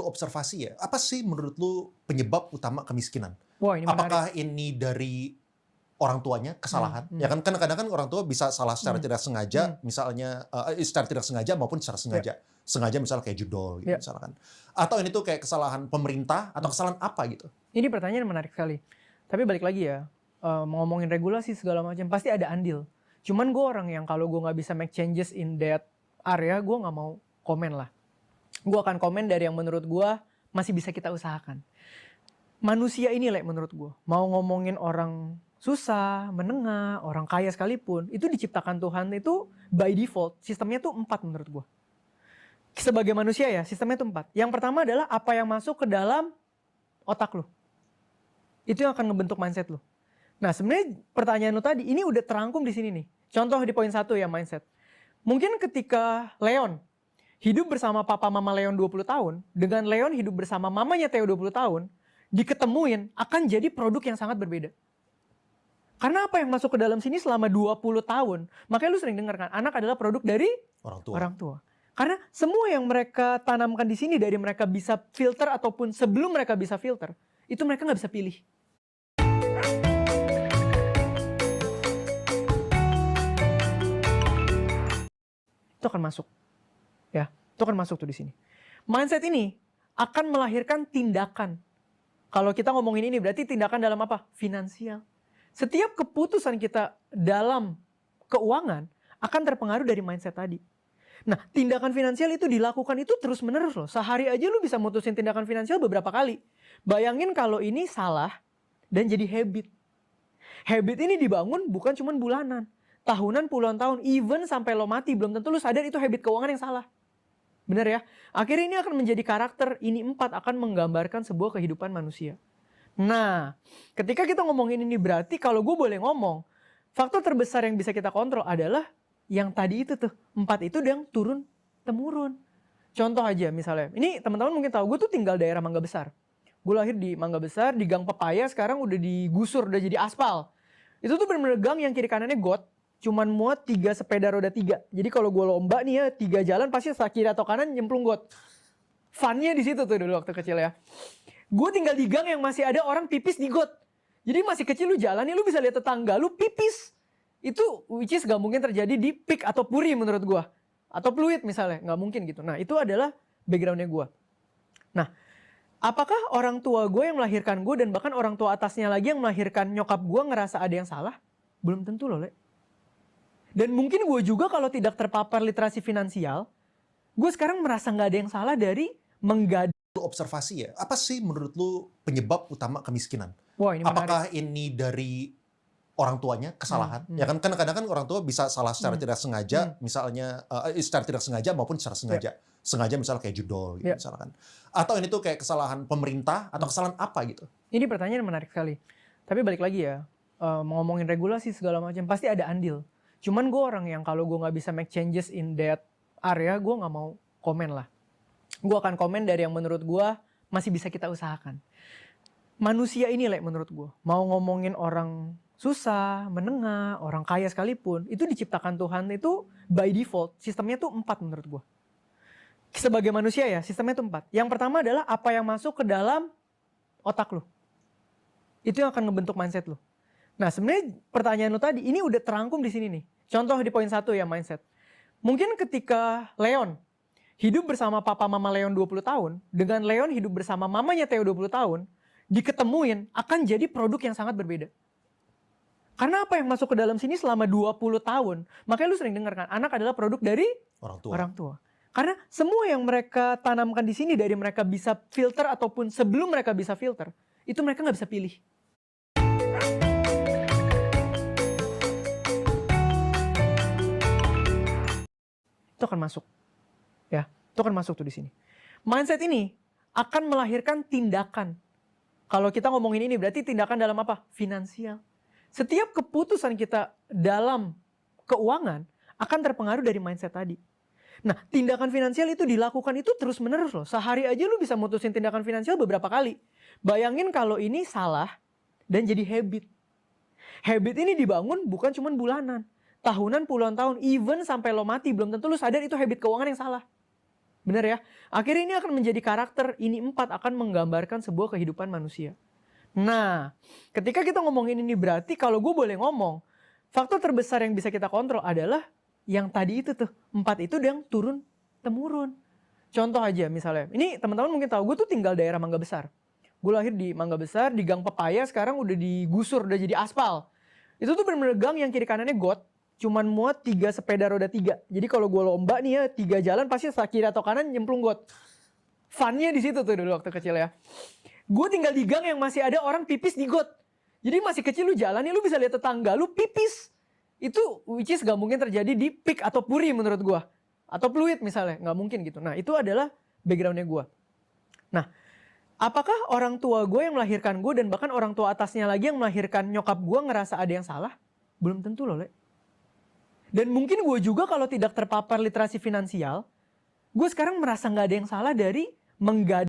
lu observasi ya, apa sih menurut lu penyebab utama kemiskinan? Wah, ini menarik. Apakah ini dari orang tuanya kesalahan? Ya kan kadang-kadang kan orang tua bisa salah secara tidak sengaja, misalnya secara tidak sengaja maupun secara sengaja. Sengaja misalnya kayak judol gitu misalkan. Atau ini tuh kayak kesalahan pemerintah atau kesalahan apa gitu? Ini pertanyaan menarik sekali. Tapi balik lagi ya, mau ngomongin regulasi segala macam, pasti ada andil. Cuman gue orang yang kalau gue nggak bisa make changes in that area, gue nggak mau komen lah. Gue akan komen dari yang menurut gue masih bisa kita usahakan. Manusia ini menurut gue, mau ngomongin orang susah, menengah, orang kaya sekalipun, itu diciptakan Tuhan itu by default, sistemnya tuh 4 menurut gue. Sebagai manusia ya, sistemnya tuh 4. Yang pertama adalah apa yang masuk ke dalam otak lu. Itu yang akan ngebentuk mindset lu. Nah sebenarnya pertanyaan lu tadi, ini udah terangkum di sini nih. Contoh di poin 1 ya, mindset. Mungkin ketika Leon hidup bersama papa mama Leon 20 tahun, dengan Leon hidup bersama mamanya Theo 20 tahun, diketemuin akan jadi produk yang sangat berbeda. Karena apa yang masuk ke dalam sini selama 20 tahun, makanya lu sering dengar kan, anak adalah produk dari orang tua. Karena semua yang mereka tanamkan di sini, dari mereka bisa filter ataupun sebelum mereka bisa filter, itu mereka nggak bisa pilih. Itu akan masuk. Ya, itu akan masuk tuh di sini. Mindset ini akan melahirkan tindakan. Kalau kita ngomongin ini berarti tindakan dalam apa? Finansial. Setiap keputusan kita dalam keuangan akan terpengaruh dari mindset tadi. Nah, tindakan finansial itu dilakukan itu terus-menerus loh. Sehari aja lu bisa mutusin tindakan finansial beberapa kali. Bayangin kalau ini salah dan jadi habit. Habit ini dibangun bukan cuma bulanan, tahunan, puluhan tahun, even sampai lo mati belum tentu lu sadar itu habit keuangan yang salah. Bener ya? Akhirnya ini akan menjadi karakter, ini 4 akan menggambarkan sebuah kehidupan manusia. Nah, ketika kita ngomongin ini berarti kalau gue boleh ngomong, faktor terbesar yang bisa kita kontrol adalah yang tadi itu tuh, 4 itu yang turun-temurun. Contoh aja misalnya, ini teman-teman mungkin tahu, gue tuh tinggal daerah Mangga Besar. Gue lahir di Mangga Besar, di Gang Pepaya sekarang udah digusur, udah jadi aspal. Itu tuh bener-bener gang yang kiri kanannya got, cuman muat 3 sepeda roda 3. Jadi kalau gue lomba nih ya, 3 jalan pasti kiri atau kanan nyemplung got. Funnya di situ tuh dulu waktu kecil ya. Gue tinggal di gang yang masih ada orang pipis di got. Jadi masih kecil lu jalan nih, lu bisa lihat tetangga lu pipis. Itu which is gak mungkin terjadi di Pik atau Puri menurut gue. Atau Pluit misalnya, gak mungkin gitu. Nah itu adalah backgroundnya gue. Nah, apakah orang tua gue yang melahirkan gue dan bahkan orang tua atasnya lagi yang melahirkan nyokap gue ngerasa ada yang salah? Belum tentu loh, Le. Dan mungkin gue juga kalau tidak terpapar literasi finansial, gue sekarang merasa gak ada yang salah dari menggadai. Lu observasi ya, apa sih menurut lu penyebab utama kemiskinan? Wah, ini apakah menarik. ini dari orang tuanya kesalahan? Ya kan kadang-kadang kan orang tua bisa salah secara tidak sengaja, misalnya secara tidak sengaja maupun secara sengaja. Sengaja misalnya kayak judol gitu misalkan. Atau ini tuh kayak kesalahan pemerintah atau kesalahan apa gitu? Ini pertanyaan menarik sekali. Tapi balik lagi ya, mau ngomongin regulasi segala macam, pasti ada andil. Cuman gue orang yang kalau gue nggak bisa make changes in that area, gue nggak mau komen lah. Gue akan komen dari yang menurut gue masih bisa kita usahakan. Manusia ini menurut gue, mau ngomongin orang susah, menengah, orang kaya sekalipun, itu diciptakan Tuhan itu by default, sistemnya tuh 4 menurut gue. Sebagai manusia ya, sistemnya tuh 4. Yang pertama adalah apa yang masuk ke dalam otak lu. Itu yang akan ngebentuk mindset lu. Nah sebenarnya pertanyaan lu tadi, ini udah terangkum di sini nih. Contoh di poin 1 ya, mindset. Mungkin ketika Leon hidup bersama papa mama Leon 20 tahun, dengan Leon hidup bersama mamanya Theo 20 tahun, diketemuin akan jadi produk yang sangat berbeda. Karena apa yang masuk ke dalam sini selama 20 tahun, makanya lu sering dengar kan, anak adalah produk dari orang tua. Karena semua yang mereka tanamkan di sini, dari mereka bisa filter ataupun sebelum mereka bisa filter, itu mereka nggak bisa pilih. Itu akan masuk. Ya, itu akan masuk tuh di sini. Mindset ini akan melahirkan tindakan. Kalau kita ngomongin ini berarti tindakan dalam apa? Finansial. Setiap keputusan kita dalam keuangan akan terpengaruh dari mindset tadi. Nah, tindakan finansial itu dilakukan itu terus-menerus loh. Sehari aja lu bisa mutusin tindakan finansial beberapa kali. Bayangin kalau ini salah dan jadi habit. Habit ini dibangun bukan cuma bulanan, tahunan, puluhan tahun, even sampai lo mati belum tentu lu sadar itu habit keuangan yang salah. Bener ya? Akhirnya ini akan menjadi karakter, ini 4 akan menggambarkan sebuah kehidupan manusia. Nah, ketika kita ngomongin ini berarti kalau gue boleh ngomong, faktor terbesar yang bisa kita kontrol adalah yang tadi itu tuh. 4 itu yang turun-temurun. Contoh aja misalnya, ini teman-teman mungkin tahu gue tuh tinggal daerah Mangga Besar. Gue lahir di Mangga Besar, di Gang Pepaya sekarang udah digusur, udah jadi aspal. Itu tuh bener-bener gang yang kiri kanannya got, cuman muat 3 sepeda roda 3. Jadi kalau gue lomba nih ya, 3 jalan pasti kiri atau kanan nyemplung got. Funnya di situ tuh dulu waktu kecil ya. Gue tinggal di gang yang masih ada orang pipis di got. Jadi masih kecil lu jalan nih, lu bisa lihat tetangga lu pipis. Itu which is gak mungkin terjadi di Pik atau Puri menurut gue. Atau Pluit misalnya, gak mungkin gitu. Nah itu adalah backgroundnya gue. Nah, apakah orang tua gue yang melahirkan gue dan bahkan orang tua atasnya lagi yang melahirkan nyokap gue ngerasa ada yang salah? Belum tentu loh, Le. Dan mungkin gue juga kalau tidak terpapar literasi finansial, gue sekarang merasa gak ada yang salah dari menggadai